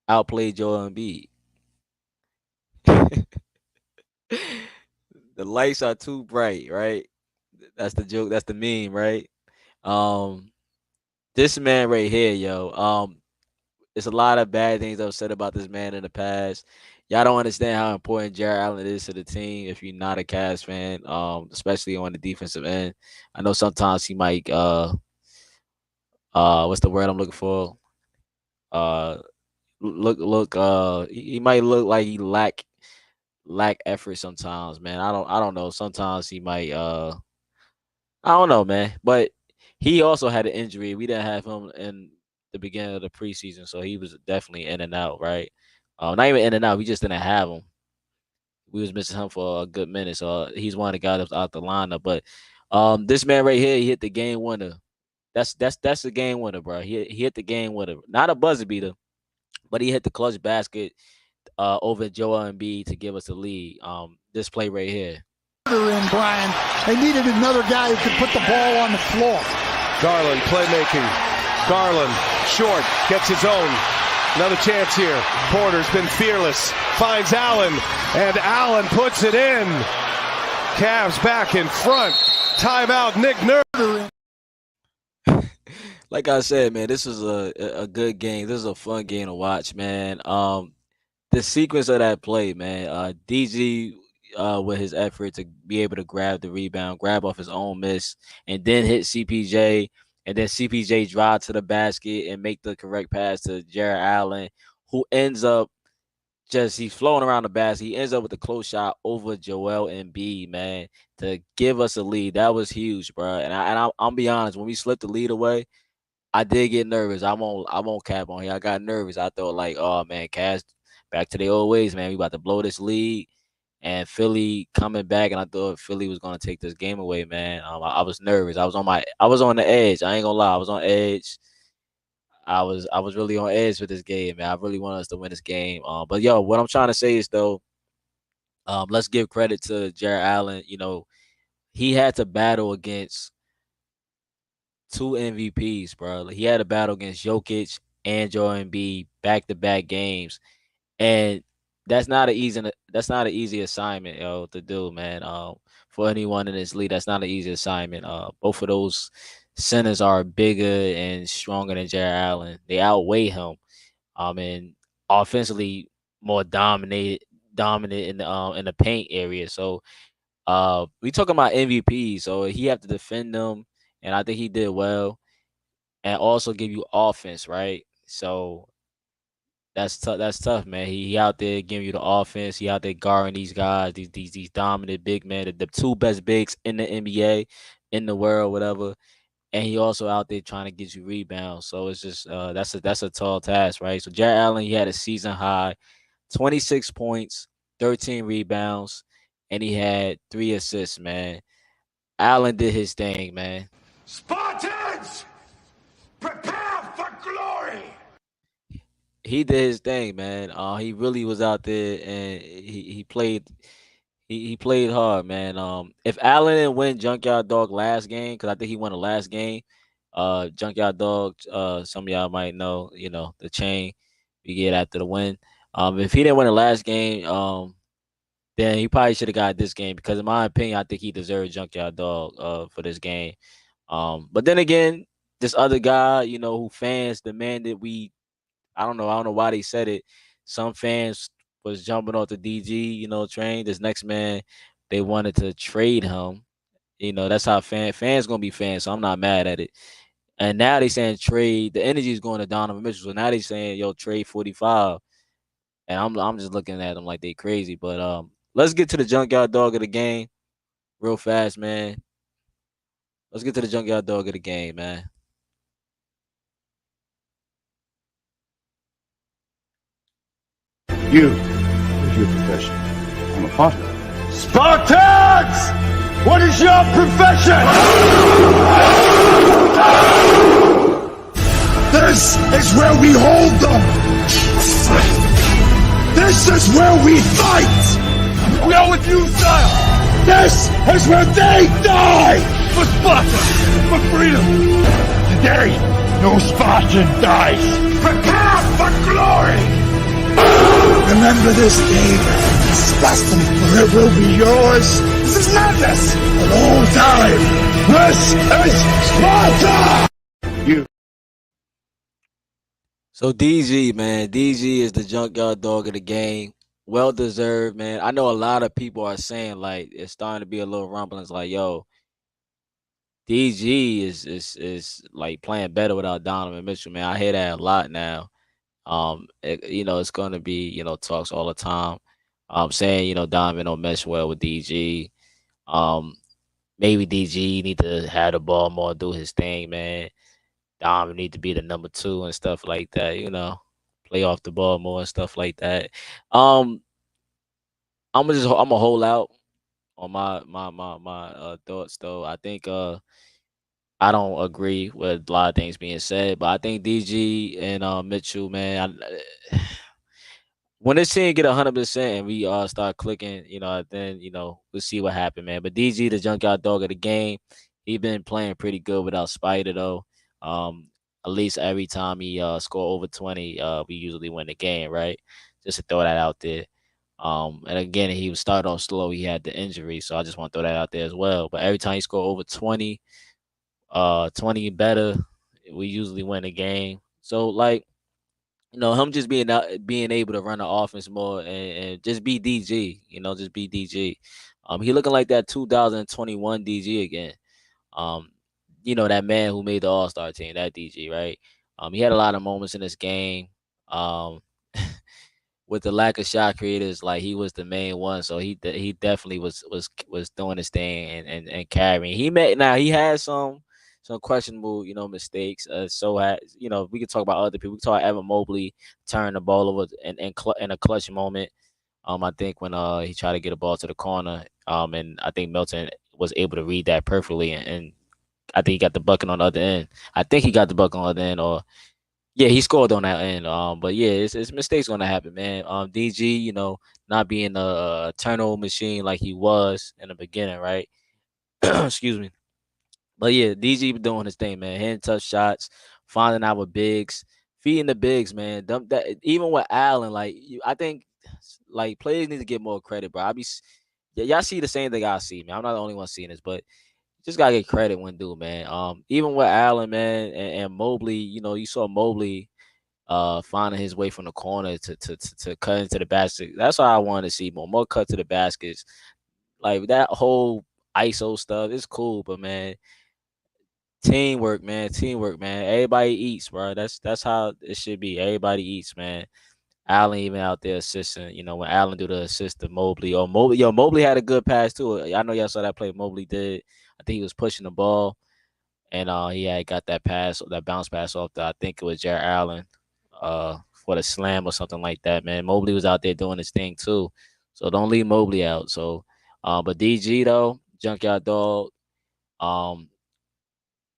outplayed Joel Embiid. The lights are too bright, right? That's the joke. That's the meme, right? Um, this man right here, yo. There's a lot of bad things I've said about this man in the past. Y'all don't understand how important Jarrett Allen is to the team if you're not a Cavs fan, especially on the defensive end. I know sometimes he might what's the word I'm looking for? Uh he might look like he lack effort sometimes, man. I don't know. Sometimes he might I don't know, man. But he also had an injury. We didn't have him in the beginning of the preseason, so he was definitely in and out, right? Not even in and out. We just didn't have him. We was missing him for a good minute, so he's one of the guys that's out the lineup. But this man right here, he hit the game winner. That's the game winner, bro. He hit the game winner. Not a buzzer beater, but he hit the clutch basket over Joel Embiid to give us the lead. This play right here. In Brian, they needed another guy who could put the ball on the floor. Garland playmaking. Garland short, gets his own. Another chance here. Porter's been fearless. Finds Allen, and Allen puts it in. Cavs back in front. Timeout, Nick Nurse. Like I said, man, this is a good game. This is a fun game to watch, man. The sequence of that play, man. DG with his effort to be able to grab the rebound, grab off his own miss, and then hit CPJ, and then CPJ drive to the basket and make the correct pass to Jarrett Allen, who ends up he's flowing around the basket. He ends up with a close shot over Joel Embiid, man, to give us a lead. That was huge, bro. And I'll be honest, when we slipped the lead away, I did get nervous. I won't cap on here. I got nervous. I thought like, oh man, Cavs back to the old ways, man. We about to blow this lead. And Philly coming back, and I thought Philly was gonna take this game away, man. I was nervous. I was on the edge. I ain't gonna lie. I was on edge. I was really on edge with this game, man. I really want us to win this game. But yo, what I'm trying to say is though, let's give credit to Jarrett Allen. You know, he had to battle against 2 MVPs, bro. He had a battle against Jokic and Joel Embiid back-to-back games, and that's not an easy assignment, yo, to do, man. For anyone in this league, that's not an easy assignment. Both of those centers are bigger and stronger than Jarrett Allen. They outweigh him, and offensively more dominant in the paint area. So, we talking about MVP, so he have to defend them, and I think he did well, and also give you offense, right? So that's tough. That's tough, man. He out there giving you the offense. He out there guarding these guys, these dominant big men, the 2 best bigs in the NBA, in the world, whatever. And he also out there trying to get you rebounds. So it's just that's a tall task, right? So Jarrett Allen, he had a season high, 26 points, 13 rebounds, and he had 3 assists, man. Allen did his thing, man. Spartans, prepare for glory. He did his thing, man. He really was out there, and he played. He played hard, man. If Allen didn't win Junkyard Dog last game, because I think he won the last game. Junkyard Dog. Some of y'all might know, the chain we get after the win. If he didn't win the last game, then he probably should have got this game, because in my opinion, I think he deserved Junkyard Dog for this game. But then again, this other guy, who fans demanded I don't know why they said it. Some fans was jumping off the DG, train. This next man, they wanted to trade him. That's how fans gonna be fans. So I'm not mad at it. And now they saying trade. The energy is going to Donovan Mitchell. So now they saying, yo, trade 45. And I'm just looking at them like they crazy. But let's get to the Junkyard Dog of the game real fast, man. Let's get to the Junkyard Dog of the game, man. You, what's your profession? I'm a potter. Spartans! What is your profession? This is where we hold them! This is where we fight! We are with you, sire! This is where they die! For Sparta! For freedom! Today, no Spartan dies! Prepare for glory! Remember this day. disgusting, or it will be yours. This is madness. The whole time. This is Sparta. So DG, man, DG is the junkyard dog of the game. Well deserved, man. I know a lot of people are saying like it's starting to be a little rumblings like, yo, DG is like playing better without Donovan Mitchell, man. I hear that a lot now. It's going to be, talks all the time. Saying, Donovan don't mesh well with DG. Maybe DG need to have the ball more, do his thing, man. Dom need to be the number 2 and stuff like that, play off the ball more and stuff like that. I'm gonna hold out on my thoughts though. I think I don't agree with a lot of things being said, but I think DG and Mitchell, man, when this team get 100% and we start clicking, then we'll see what happens, man. But DG, the junkyard dog of the game, he been playing pretty good without Spider though. At least every time he score over 20, we usually win the game, right? Just to throw that out there. And again, he was started off slow. He had the injury, so I just want to throw that out there as well. But every time he score over 20, 20 better, we usually win the game. So like, him just being able to run the offense more and just be DG, just be DG. He looking like that 2021 DG again. That man who made the All-Star team, that DG, right? He had a lot of moments in this game. With the lack of shot creators, like he was the main one, so he definitely was doing his thing and carrying. He had some questionable, mistakes. We could talk about other people. We could talk about Evan Mobley turning the ball over in a clutch moment. I think when he tried to get a ball to the corner, and I think Milton was able to read that perfectly, and I think he got the bucket on the other end. I think he got the bucket on the other end, or yeah, he scored on that end. But yeah, it's mistakes gonna happen, man. DG, not being a turnover machine like he was in the beginning, right? Excuse me. But yeah, DG doing his thing, man. Hitting tough shots, finding out with bigs, feeding the bigs, man. Even with Allen, I think like players need to get more credit, bro. Y'all see the same thing I see, man. I'm not the only one seeing this, but just gotta get credit when due, man. Even with Allen, man, and Mobley, you saw Mobley finding his way from the corner to cut into the basket. That's what I wanted to see, more cut to the baskets. Like that whole ISO stuff is cool, but man, teamwork, man. Everybody eats, bro. That's how it should be. Everybody eats, man. Allen even out there assisting, when Allen do the assist to Mobley. Mobley had a good pass too. I know y'all saw that play Mobley did. I think he was pushing the ball, and he had got that bounce pass off I think it was Jarrett Allen for the slam or something like that, man. Mobley was out there doing his thing too. So don't leave Mobley out. So but DG though, junkyard dog,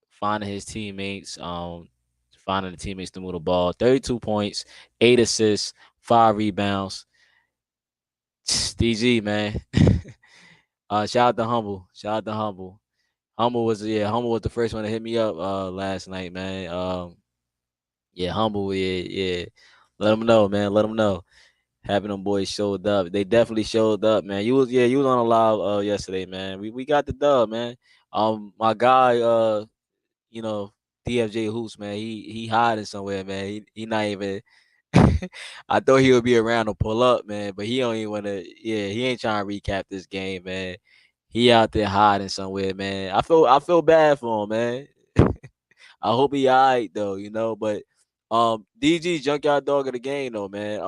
finding his teammates, finding the teammates to move the ball. 32 points, 8 assists, 5 rebounds. DG, man. Shout out to Humble. Humble was the first one to hit me up last night, man. Humble, yeah. Let him know, man. Let him know. Having them boys showed up. They definitely showed up, man. You was on a live yesterday, man. We got the dub, man. My guy, DFJ Hoops, man. He hiding somewhere, man. He not even. I thought he would be around to pull up, man, but he don't even want to. Yeah, he ain't trying to recap this game, man. He out there hiding somewhere, man. I feel bad for him, man. I hope he all right though, But DG junkyard dog of the game though, man.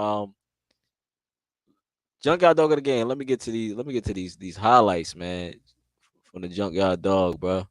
Junkyard dog of the game. Let me get to these highlights, man, from the junkyard dog, bro.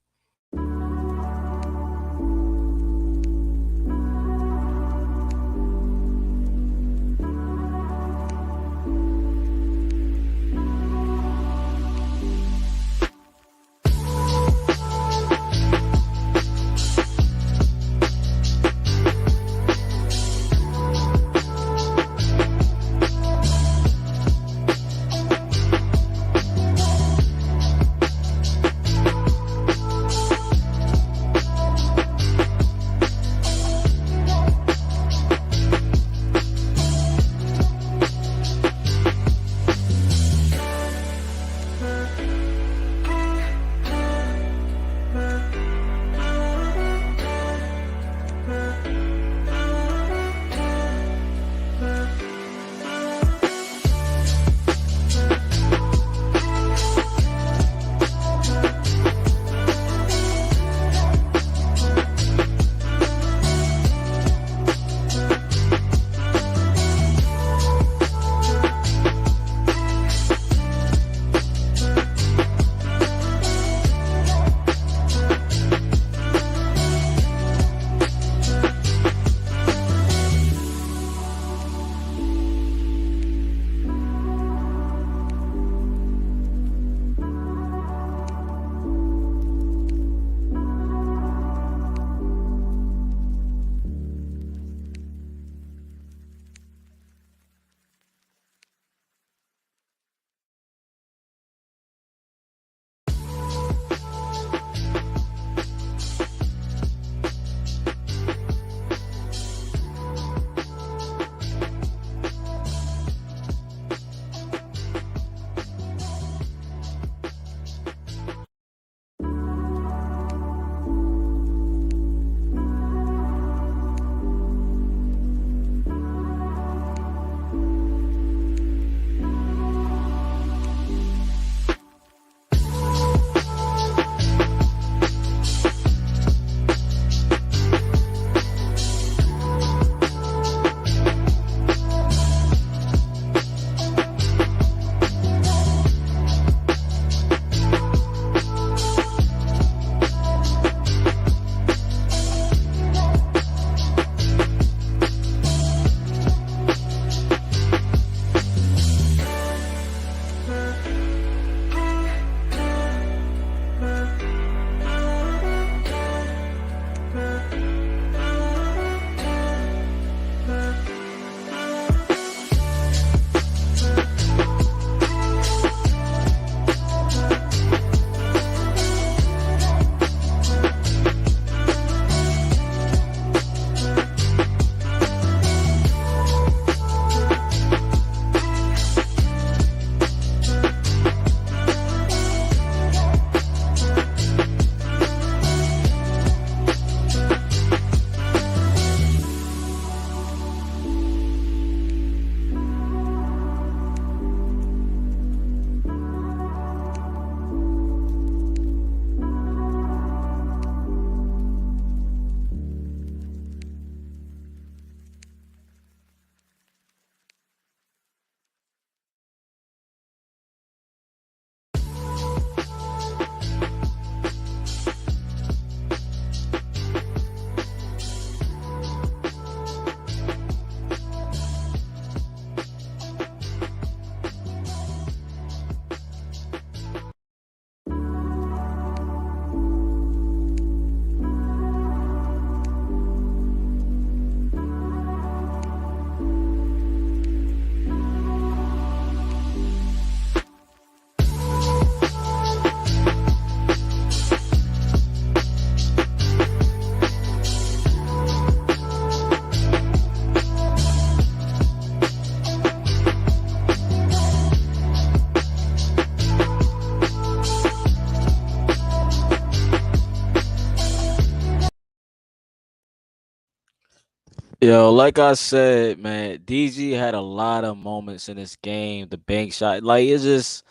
Yo, like I said, man, DG had a lot of moments in this game. The bank shot, like it just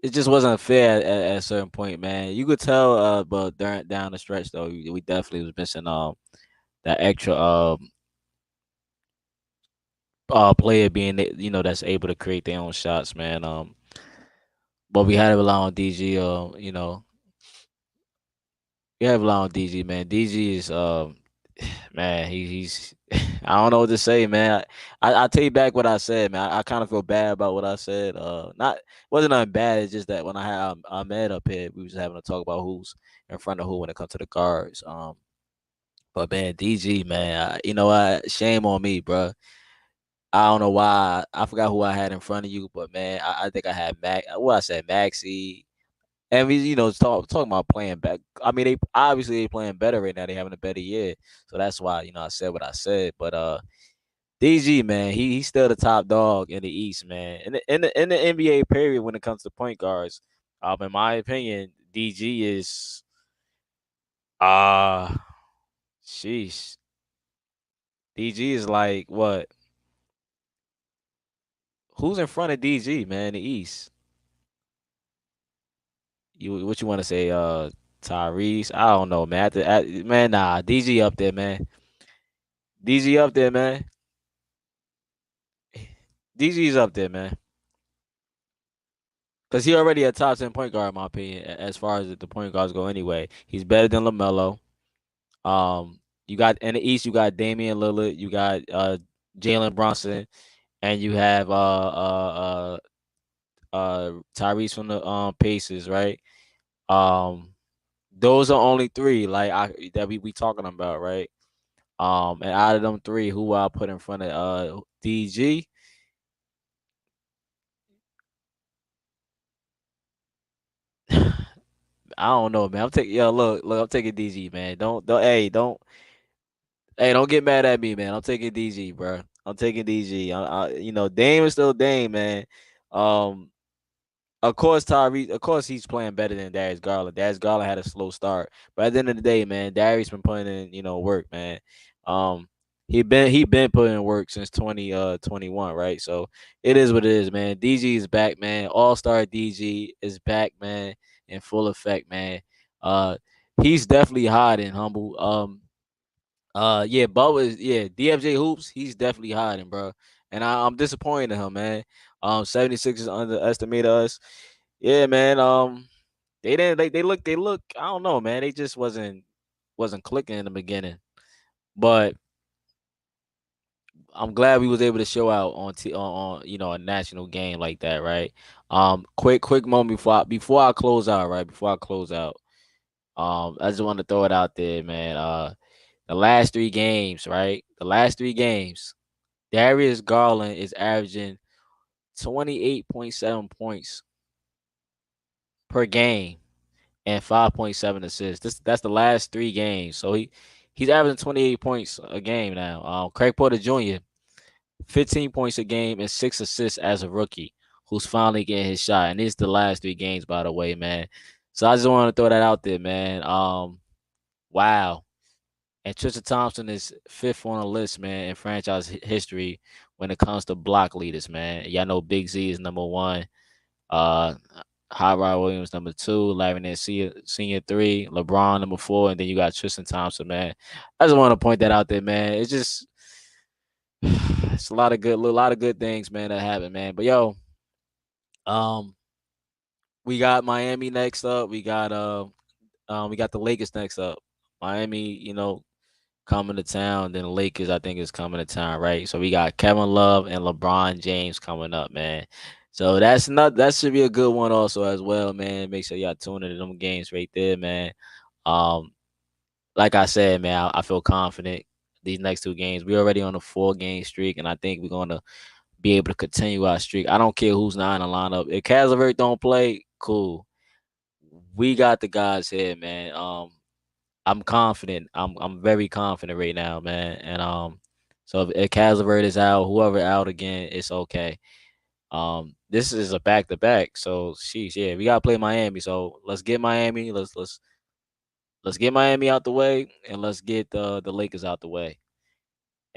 wasn't fair at a certain point, man. You could tell, but during down the stretch though, we definitely was missing that extra player being that's able to create their own shots, man. But we had to rely on DG. We have to rely on DG, man. DG is man, he's I don't know what to say, man. I take back what I said, man. I kind of feel bad about what I said. Not wasn't nothing bad. It's just that when I had Ahmed up here, we was having to talk about who's in front of who when it comes to the guards. But man, DG, man, shame on me, bro. I don't know why. I forgot who I had in front of you, but man, I think I had What I said, Maxi. And we, talking about playing back. I mean, they playing better right now. They having a better year, so that's why I said what I said. But DG, man, he's still the top dog in the East, man. In the NBA period, when it comes to point guards, in my opinion, DG is uh sheesh. DG is like what? Who's in front of DG, man? In the East. What you want to say? Tyrese? I don't know, man. Man, nah, DG up there, man. DG up there, man. DG's up there, man. Cause he already a top 10 point guard, in my opinion, as far as the point guards go. Anyway, he's better than LaMelo. You got in the East, you got Damian Lillard, you got Jalen Brunson, and you have Tyrese from the Pacers, right? Um, those are only three that we talking about, right? And out of them three, who I put in front of DG? I don't know, man. I'm taking look, I'm taking DG, man. Don't get mad at me, man. I'm taking DG, bro. I'm taking DG. Dame is still Dame, man. Um, of course, Tyrese. Of course, he's playing better than Darius Garland. Darius Garland had a slow start, but at the end of the day, man, Darius been putting in work, man. Um, he been putting in work since 2021, right? So it is what it is, man. DG is back, man. All Star DG is back, man, in full effect, man. Uh, he's definitely hot and humble. Yeah, DFJ Hoops, he's definitely hiding, bro. And I'm disappointed in him, man. 76ers underestimated us. Yeah, man. They didn't they look, I don't know, man. They just wasn't clicking in the beginning. But I'm glad we was able to show out on a national game like that, right? Quick moment before I close out, right? Before I close out. I just want to throw it out there, man. The last three games, right? The last three games, Darius Garland is averaging 28.7 points per game and 5.7 assists. That's the last three games. So he's averaging 28 points a game now. Craig Porter Jr. 15 points a game and 6 assists as a rookie, who's finally getting his shot. And it's the last three games, by the way, man. So I just want to throw that out there, man. Wow. And Tristan Thompson is fifth on the list, man, in franchise history when it comes to block leaders, man. Y'all know Big Z is number one. Uh, Rod Williams number two. Larry Nance senior three. LeBron number four, and then you got Tristan Thompson, man. I just want to point that out there, man. It's just it's a lot of good things, man, that happen, man. But um, we got Miami next up. We got the Lakers next up. Miami, coming to town. Then the Lakers, I think, is coming to town, right? So we got Kevin Love and LeBron James coming up, man. So that should be a good one also as well, man. Make sure y'all tune into them games right there, man. Um, like I said, man, I feel confident these next two games. We're already on a 4-game streak, and I think we're gonna be able to continue our streak. I don't care who's not in the lineup. If Cavaliers don't play, cool. We got the guys here, man. I'm confident. I'm very confident right now, man. And so if Cavaliers is out, whoever out again, it's okay. This is a back to back, so sheesh, yeah, we gotta play Miami. So let's get Miami. Let's get Miami out the way, and let's get the Lakers out the way.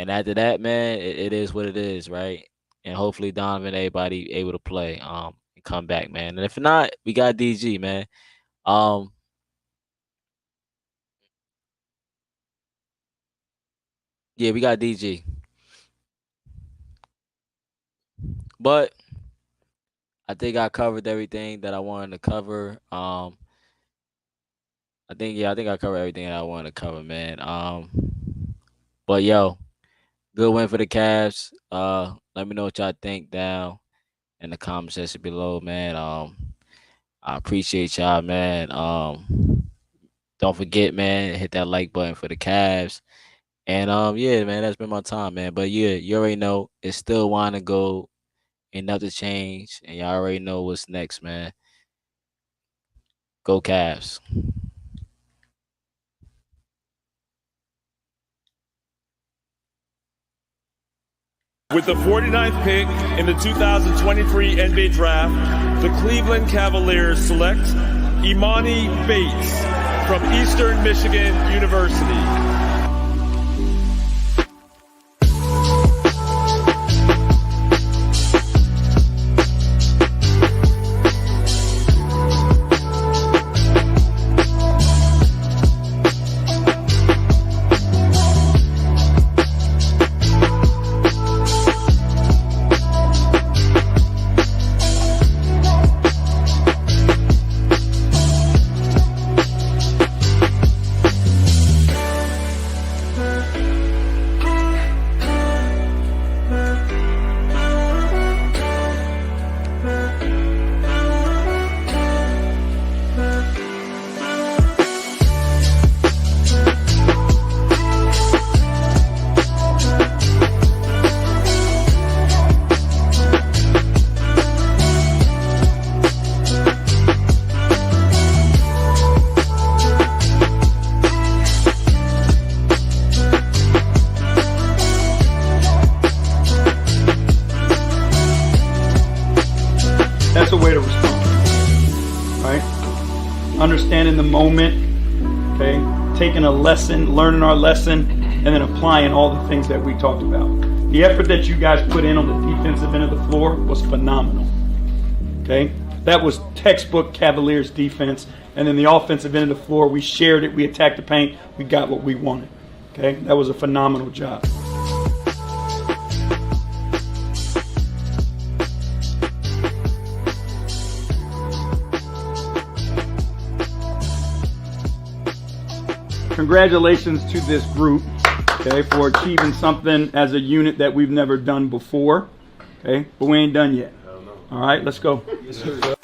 And after that, man, it is what it is, right? And hopefully Donovan, everybody able to play, and come back, man. And if not, we got DG, man. Yeah, we got DG. But I think I covered everything that I wanted to cover. I think I covered everything that I wanted to cover, man. But yo, good win for the Cavs. Let me know what y'all think down in the comment section below, man. I appreciate y'all, man. Don't forget, man, hit that like button for the Cavs. And yeah, man, that's been my time, man. But yeah, you already know it's still want to go, ain't nothing change, and y'all already know what's next, man. Go Cavs. With the 49th pick in the 2023 NBA Draft, the Cleveland Cavaliers select Imani Bates from Eastern Michigan University. That's a way to respond, right? Understanding the moment, okay? Taking a lesson, learning our lesson, and then applying all the things that we talked about. The effort that you guys put in on the defensive end of the floor was phenomenal, okay? That was textbook Cavaliers defense. And then the offensive end of the floor, we shared it, we attacked the paint, we got what we wanted, okay? That was a phenomenal job. Congratulations to this group, okay, for achieving something as a unit that we've never done before, okay? But we ain't done yet. All right, let's go. Yes, sir.